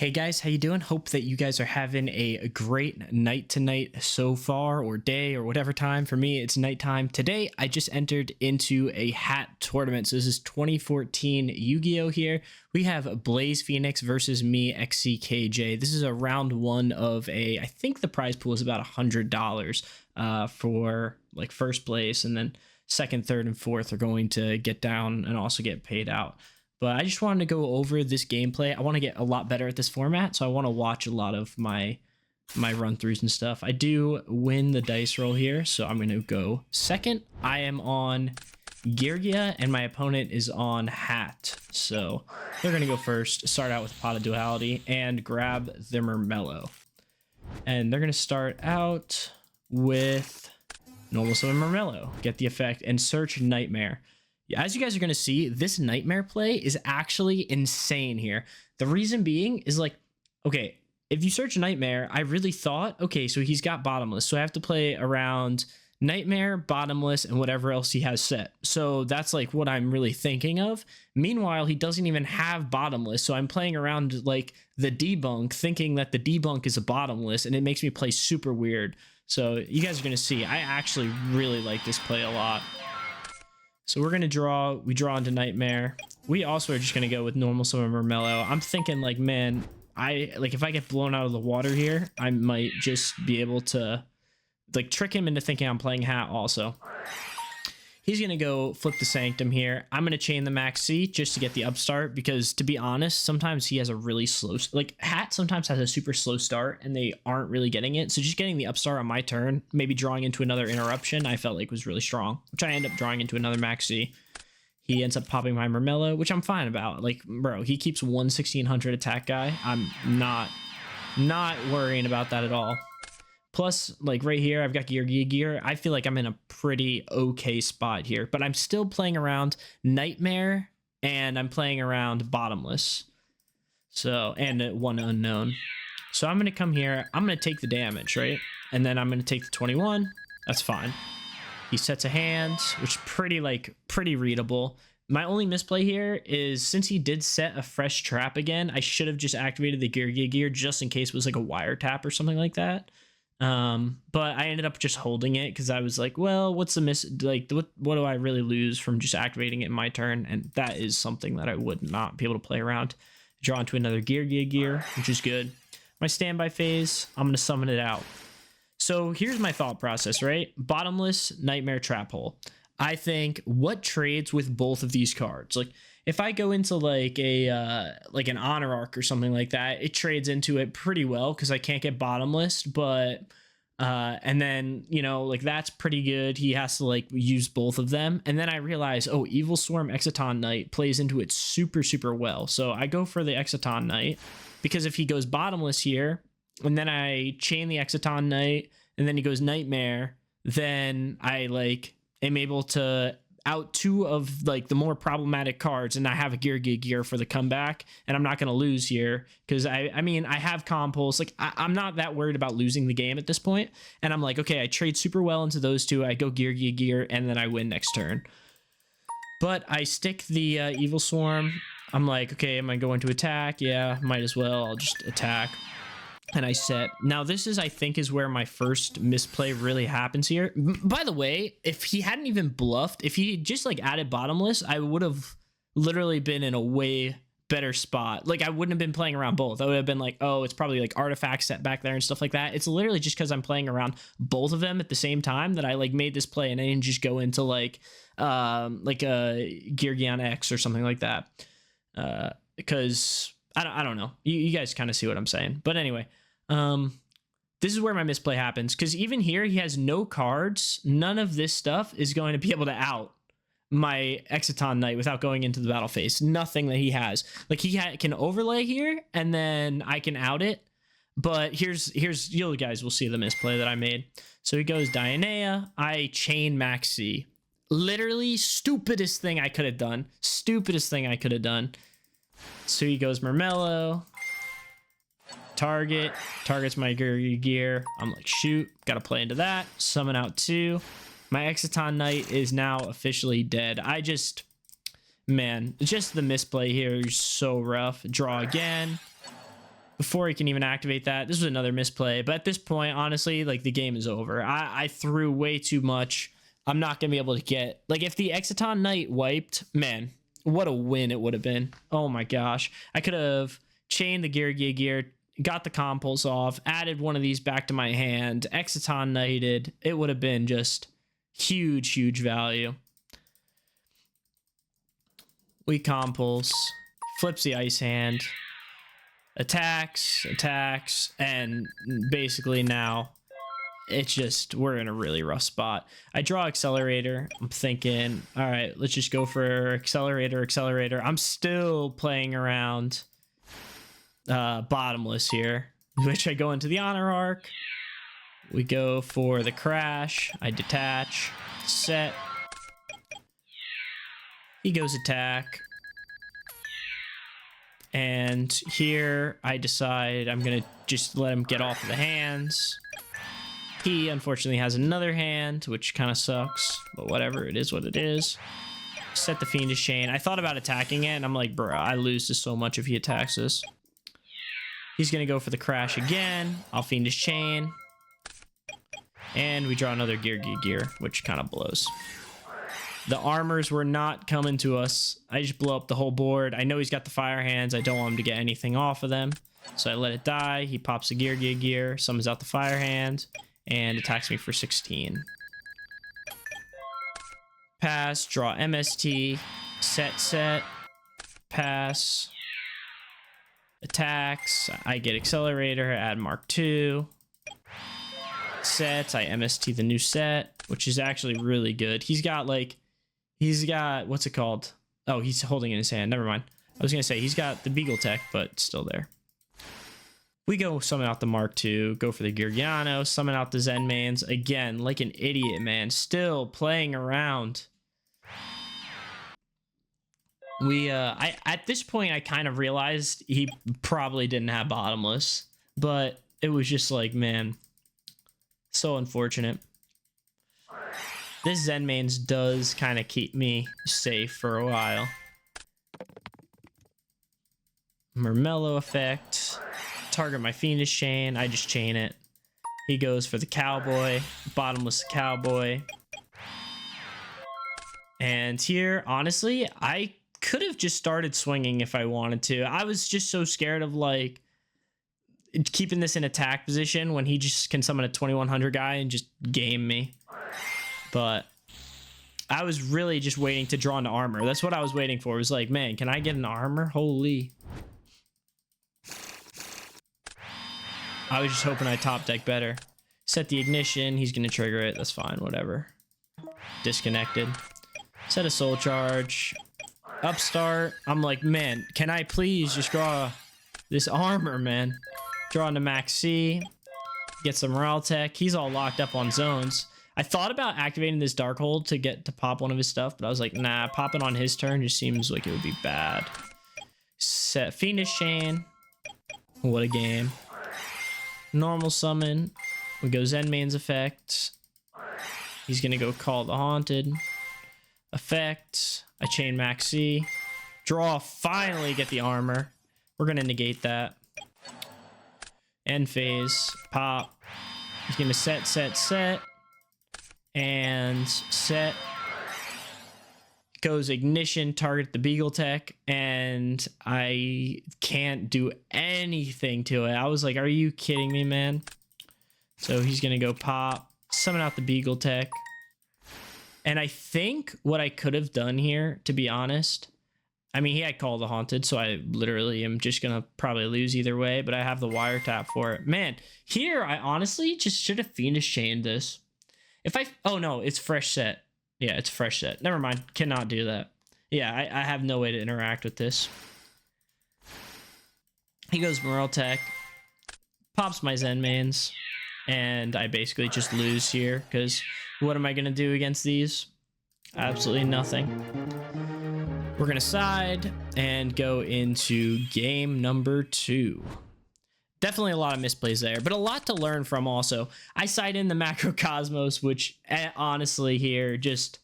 Hey guys, how you doing? Hope that you guys are having a great night tonight so far, or day, or whatever time. For me, it's nighttime. Today, I just entered into a hat tournament. So this is 2014 Yu-Gi-Oh! Here. We have Blaze Phoenix versus me, xckj. This is a round one of I think the prize pool is about $100 for like first place, and then second, third, and fourth are going to get down and also get paid out. But I just wanted to go over this gameplay. I want to get a lot better at this format, so I want to watch a lot of my run-throughs and stuff. I do win the dice roll here, so I'm going to go second. I am on Geargia, and my opponent is on Hat. So they're going to go first, start out with Pot of Duality, and grab the Murmello. And they're going to start out with Normal Summon Murmello, get the effect, and search Nightmare. As you guys are going to see, this Nightmare play is actually insane here. The reason being is like, okay, if you search Nightmare, I really thought, okay, so he's got Bottomless. So I have to play around Nightmare, Bottomless, and whatever else he has set. So that's like what I'm really thinking of. Meanwhile, he doesn't even have Bottomless. So I'm playing around like the debunk, thinking that the debunk is a Bottomless, and it makes me play super weird. So you guys are going to see, I actually really like this play a lot. So we're going to draw, we draw into Nightmare. We also are just going to go with Normal Summon Murmello. I'm thinking like, man, if I get blown out of the water here, I might just be able to like trick him into thinking I'm playing Hat also. He's going to go flip the Sanctum here. I'm going to chain the Max C just to get the upstart, because to be honest, sometimes he has a really slow, like Hat sometimes has a super slow start and they aren't really getting it. So just getting the upstart on my turn, maybe drawing into another interruption, I felt like was really strong, which I end up drawing into another Max C. He ends up popping my Murmello, which I'm fine about. Like, bro, he keeps 1600 attack guy. I'm not worrying about that at all. Plus, like right here, I've got Gear. I feel like I'm in a pretty okay spot here, but I'm still playing around Nightmare and I'm playing around Bottomless. So, and one unknown. So I'm going to come here. I'm going to take the damage, right? And then I'm going to take the 21. That's fine. He sets a hand, which is pretty readable. My only misplay here is since he did set a fresh trap again, I should have just activated the Gear just in case it was like a wiretap or something like that. But I ended up just holding it because I was like, well, what's the what do I really lose from just activating it in my turn? And that is something that I would not be able to play around. Draw into another Gear, which is good. My standby phase, I'm going to summon it out. So here's my thought process, right? Bottomless, Nightmare, Trap Hole. I think what trades with both of these cards? Like if I go into like an Honor Arc or something like that, it trades into it pretty well because I can't get Bottomless, but and then, you know, like that's pretty good. He has to like use both of them. And then I realize, oh, Evil Swarm Exciton Knight plays into it super well. So I go for the Exciton Knight because if he goes Bottomless here and then I chain the Exciton Knight and then he goes Nightmare, then I like am able to out two of like the more problematic cards, and I have a Gear for the comeback, and I'm not going to lose here because I mean I have Compulse. Like I'm not that worried about losing the game at this point, and I'm like, okay, I trade super well into those two. I go Gear, and then I win next turn. But I stick the Evil Swarm. I'm like, okay, am I going to attack? Yeah, might as well. I'll just attack. And I set. Now this is, I think, is where my first misplay really happens here. By the way, if he hadn't even bluffed, if he just like added Bottomless, I would have literally been in a way better spot. Like I wouldn't have been playing around both. I would have been like, oh, it's probably like artifacts set back there and stuff like that. It's literally just because I'm playing around both of them at the same time that I like made this play, and I didn't just go into like a Geargia X or something like that. Because I don't know. You guys kind of see what I'm saying. But anyway, this is where my misplay happens, because even here he has no cards. None of this stuff is going to be able to out my Exciton Knight without going into the battle phase. Nothing that he has. Like he can overlay here and then I can out it. But here's you guys will see the misplay that I made. So he goes Dianea. I chain Maxi. Literally stupidest thing I could have done. Stupidest thing I could have done. So he goes Murmello. Targets my Gear. I'm like, shoot, gotta play into that. Summon out 2. My Exciton Knight is now officially dead. Man, just the misplay here is so rough. Draw again. before he can even activate that. This was another misplay. But at this point, honestly, like, the game is over. I threw way too much. I'm not going to be able to get... Like, if the Exciton Knight wiped, man, what a win it would have been. Oh, my gosh. I could have chained the Geargia gear, got the compulse off, added one of these back to my hand, Exciton Knighted. It would have been just huge, huge value. We compulse, flips the ice hand, attacks, and basically now it's just, we're in a really rough spot. I draw accelerator. I'm thinking, all right, let's just go for accelerator. I'm still playing around bottomless here, which I go into the honor arc. We go for the crash. I detach, set. He goes attack. And here I decide I'm going to just let him get off of the hands. He unfortunately has another hand, which kind of sucks, but whatever, it is what it is. Set the Fiendish Chain. I thought about attacking it, and I'm like, bro, I lose this so much if he attacks this. He's going to go for the crash again. I'll Fiendish Chain. And we draw another Geargia gear, which kind of blows. The armors were not coming to us. I just blow up the whole board. I know he's got the fire hands. I don't want him to get anything off of them. So I let it die. He pops a Geargia gear, summons out the fire hand, and attacks me for 16. Pass, draw MST, set, pass, attacks. I get accelerator, add Mark II. Sets, I MST the new set, which is actually really good. He's got, what's it called? Oh, he's holding it in his hand. Never mind. I was going to say, he's got the Beagle Tech, but still there. We go summon out the Mark II, go for the Geargiano, summon out the Zenmains. Again, like an idiot, man. Still playing around. At this point, I kind of realized he probably didn't have bottomless, but it was just like, man, so unfortunate. This Zenmains does kind of keep me safe for a while. Mermello effect. Target my Fiendish Chain. I just chain it. He goes for the Cowboy. Bottomless Cowboy. And here, honestly, I could have just started swinging if I wanted to. I was just so scared of, like, keeping this in attack position when he just can summon a 2100 guy and just game me. But I was really just waiting to draw into armor. That's what I was waiting for. It was like, man, can I get an armor? Holy. I was just hoping I top deck better. Set the ignition. He's going to trigger it. That's fine. Whatever. Disconnected. Set a soul charge. Upstart. I'm like, man, can I please just draw this armor, man? Draw into Max C. Get some Morale Tech. He's all locked up on zones. I thought about activating this Darkhold to get to pop one of his stuff, but I was like, nah, popping on his turn just seems like it would be bad. Set Fiendish Chain. What a game. Normal summon. We go Zenmain's effect. He's going to go Call the Haunted. Effect. I chain Max C. Draw. Finally get the armor. We're going to negate that. End phase. Pop. He's going to set. And set. Goes ignition, target the Beagle Tech, and I can't do anything to it. I was like, are you kidding me, man? So he's going to go pop, summon out the Beagle Tech. And I think what I could have done here, to be honest, I mean, he had Call the Haunted, so I literally am just going to probably lose either way, but I have the wiretap for it. Man, here I honestly just should have Fiendish Chained this. Oh no, it's fresh set. Yeah, it's fresh set. Never mind. Cannot do that. Yeah, I have no way to interact with this. He goes Morale Tech. Pops my Zenmains. And I basically just lose here. Because what am I going to do against these? Absolutely nothing. We're going to side and go into game number 2. Definitely a lot of misplays there, but a lot to learn from also. I side in the Macrocosmos, which honestly here just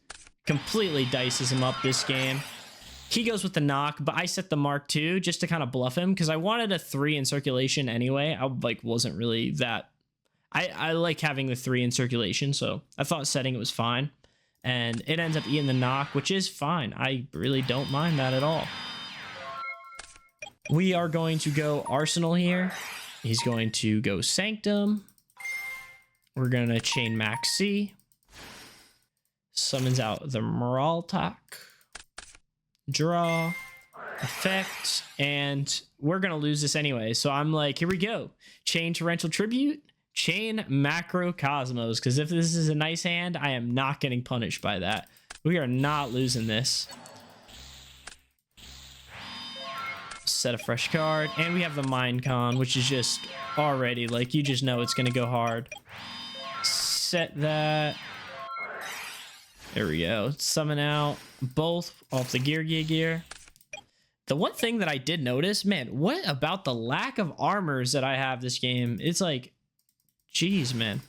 completely dices him up this game. He goes with the knock, but I set the mark 2 just to kind of bluff him because I wanted a 3 in circulation anyway. I like wasn't really that. I like having the 3 in circulation, so I thought setting it was fine. And it ends up eating the knock, which is fine. I really don't mind that at all. We are going to go Arsenal here. He's going to go Sanctum. We're going to chain Max C. Summons out the Moraltalk. Draw. Effect. And we're going to lose this anyway. So I'm like, here we go. Chain Torrential Tribute. Chain Macrocosmos. Because if this is a nice hand, I am not getting punished by that. We are not losing this. Set a fresh card. And we have the Mind Con, which is just already, like, you just know it's going to go hard. Set that. There we go. Summon out both off the Geargia gear. The one thing that I did notice, man, what about the lack of armors that I have this game? It's like, geez, man.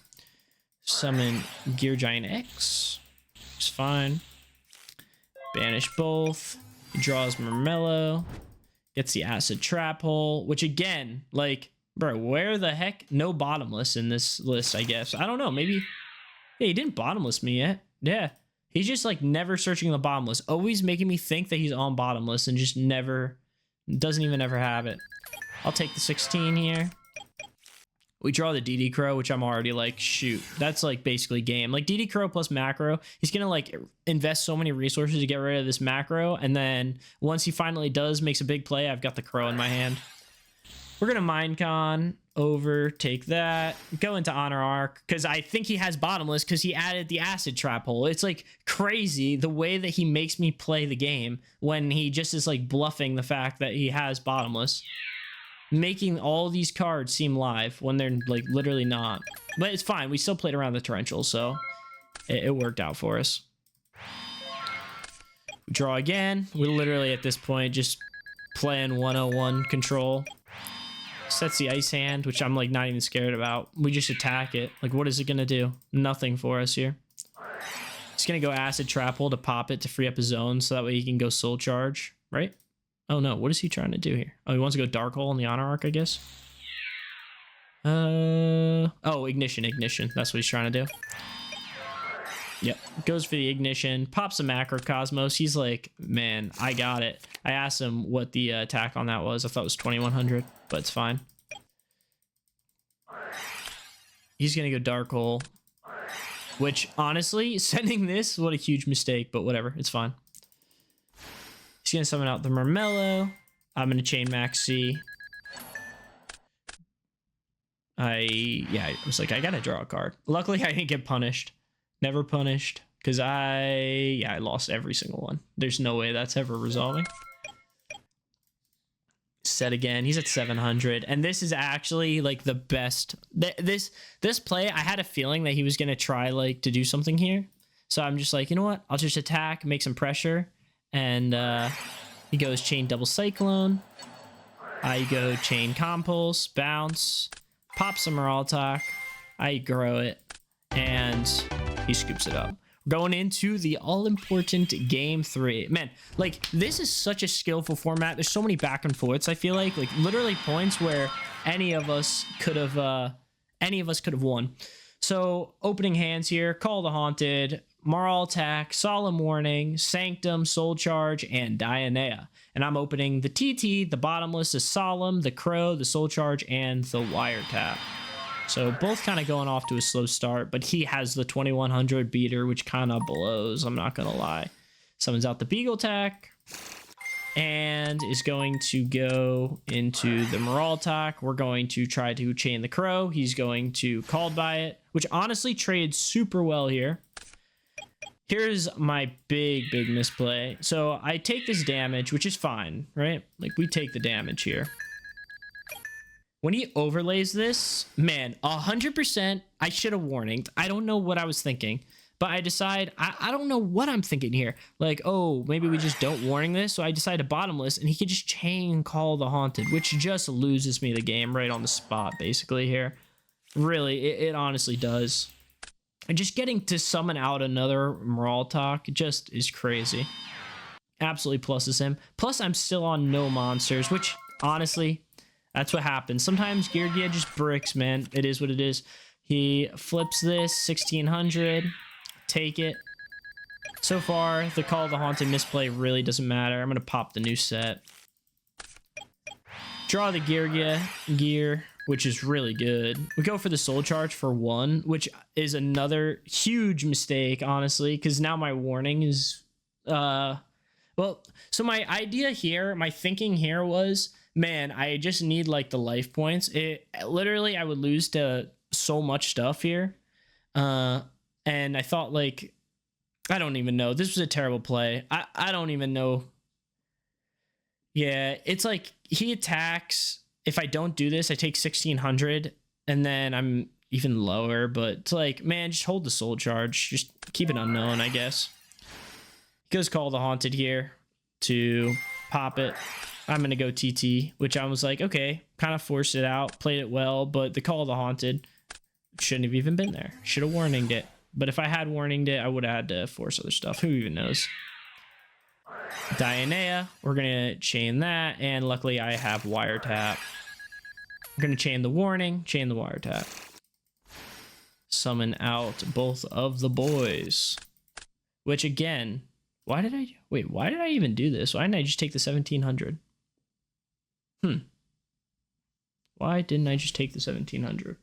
Summon Gear Giant X. It's fine. Banish both. He draws Mermello. Gets the Acid Trap Hole, which again, like, bro, where the heck? No bottomless in this list, I guess. I don't know. Maybe. Yeah, he didn't bottomless me yet. Yeah. He's just like never searching the bottomless, always making me think that he's on bottomless and just never, doesn't even ever have it. I'll take the 16 here. We draw the DD Crow, which I'm already like, shoot, that's like basically game. Like DD Crow plus macro, he's gonna like invest so many resources to get rid of this macro, and then once he finally does, makes a big play, I've got the Crow in my hand. We're gonna Mindcon over, take that, go into Honor Arc, because I think he has bottomless because he added the Acid Trap Hole. It's like crazy the way that he makes me play the game when he just is like bluffing the fact that he has bottomless, making all these cards seem live when they're like literally not. But it's fine, we still played around the torrential, so it worked out for us. We draw again. We're literally at this point just playing 101 control. Sets the ice hand, which I'm like not even scared about. We just attack it. Like, what is it gonna do? Nothing for us here. He's gonna go Acid Trap Hole to pop it to free up his zone so that way he can go Soul Charge, right? Oh no, what is he trying to do here? Oh, he wants to go Dark Hole in the Honor Arc, I guess. Oh, Ignition. That's what he's trying to do. Yep, goes for the Ignition, pops a Macrocosmos. He's like, man, I got it. I asked him what the attack on that was. I thought it was 2100, but it's fine. He's gonna go Dark Hole, which honestly, sending this, what a huge mistake, but whatever, it's fine. He's gonna summon out the Mermello. I'm gonna chain Max C. I was like, I gotta draw a card. Luckily, I didn't get punished. Never punished, because I lost every single one. There's no way that's ever resolving. Set again. He's at 700, and this is actually like the best. This play, I had a feeling that he was gonna try like to do something here, so I'm just like, you know what? I'll just attack, make some pressure, and he goes chain double cyclone. I go chain compulse, bounce, pop some Moraltalk. I grow it, and he scoops it up. Going into the all-important game 3. Man, like, this is such a skillful format. There's so many back and forths, I feel like literally points where any of us could have won. So, opening hands here, Call the Haunted, Moraltalk, Solemn Warning, Sanctum, Soul Charge, and Dionea. And I'm opening the TT, the Bottomless, the Solemn, the Crow, the Soul Charge, and the Wiretap. So both kind of going off to a slow start, but he has the 2100 beater, which kind of blows, I'm not going to lie. Summons out the Beagle Attack and is going to go into the Moraltalk. We're going to try to chain the Crow. He's going to Called by it, which honestly trades super well here. Here's my big misplay. So I take this damage, which is fine, right? Like, we take the damage here. When he overlays this, man, 100%, I should have warninged. I don't know what I was thinking, but I decide, I don't know what I'm thinking here. Like, oh, maybe we just don't warning this. So I decide to bottomless, and he can just chain Call the Haunted, which just loses me the game right on the spot, basically here. Really, it honestly does. And just getting to summon out another Moraltalk just is crazy. absolutely pluses him. Plus, I'm still on no monsters, which honestly, that's what happens. Sometimes Geargia just bricks, man. It is what it is. He flips this 1600. Take it. So far, the Call of the Haunted misplay really doesn't matter. I'm going to pop the new set. Draw the Geargia gear, which is really good. We go for the Soul Charge for 1, which is another huge mistake, honestly, because now my warning is... well, so my idea here, my thinking here was, man, I just need, like, the life points. Literally, I would lose to so much stuff here. And I thought, like... I don't even know. This was a terrible play. I don't even know. Yeah, it's like he attacks. If I don't do this, I take 1600 and then I'm even lower. But it's like, man, just hold the Soul Charge. Just keep it unknown, I guess. Goes Call the Haunted here to pop it. I'm going to go TT, which I was like, okay, kind of forced it out, played it well, but the Call of the Haunted shouldn't have even been there. Should have warninged it. But if I had warninged it, I would have had to force other stuff. Who even knows? Dianea, we're going to chain that. And luckily, I have Wiretap. We're going to chain the warning, chain the Wiretap. Summon out both of the boys. Which, again, why did I even do this? Why didn't I just take the 1700? Why didn't I just take the 1700?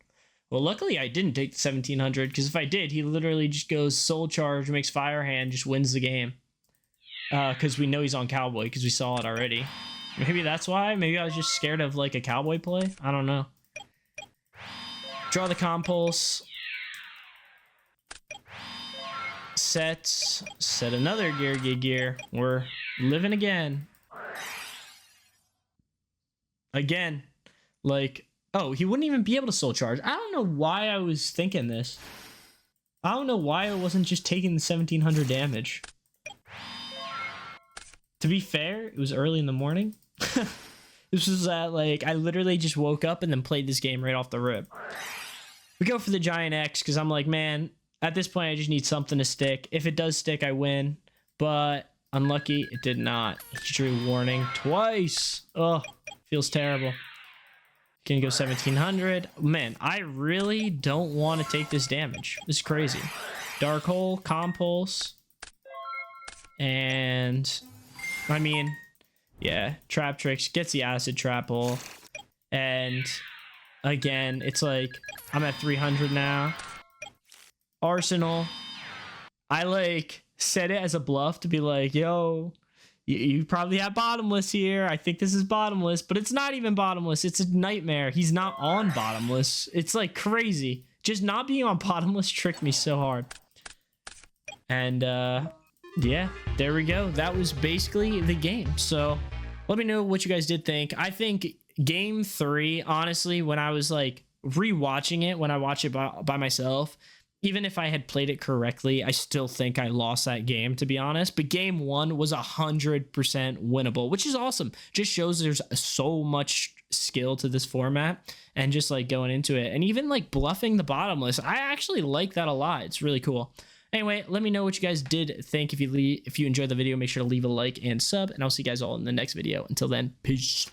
Well, luckily I didn't take the 1700, because if I did, he literally just goes Soul Charge, makes Fire Hand, just wins the game. Because we know he's on Cowboy, because we saw it already. Maybe that's why. Maybe I was just scared of, like, a Cowboy play. I don't know. Draw the Compulse. Set another Geargia gear. We're living again. Again. Like... Oh, he wouldn't even be able to Soul Charge. I don't know why I was thinking this. I don't know why I wasn't just taking the 1700 damage. To be fair, it was early in the morning. This was like, I literally just woke up and then played this game right off the rip. We go for the Giant X because I'm like, man, at this point I just need something to stick. If it does stick, I win. But unlucky, it did not. He drew warning twice. Oh, feels terrible. Can go 1700. Man, I really don't want to take this damage. This is crazy. Dark Hole, Compulse. And I mean, yeah, Trap Tricks gets the Acid Trap Hole. And again, it's like I'm at 300 now. Arsenal. I like set it as a bluff to be like, yo, you probably have bottomless here. I think this is bottomless, but it's not even bottomless. It's a nightmare. He's not on bottomless. It's like crazy. Just not being on bottomless tricked me so hard. And yeah, there we go. That was basically the game. So let me know what you guys did think. I think game 3, honestly, when I was like rewatching it, when I watch it by myself, even if I had played it correctly, I still think I lost that game, to be honest. But game 1 was 100% winnable, which is awesome. Just shows there's so much skill to this format and just like going into it. And even like bluffing the bottomless, I actually like that a lot. It's really cool. Anyway, let me know what you guys did think. If you enjoyed the video, make sure to leave a like and sub. And I'll see you guys all in the next video. Until then, peace.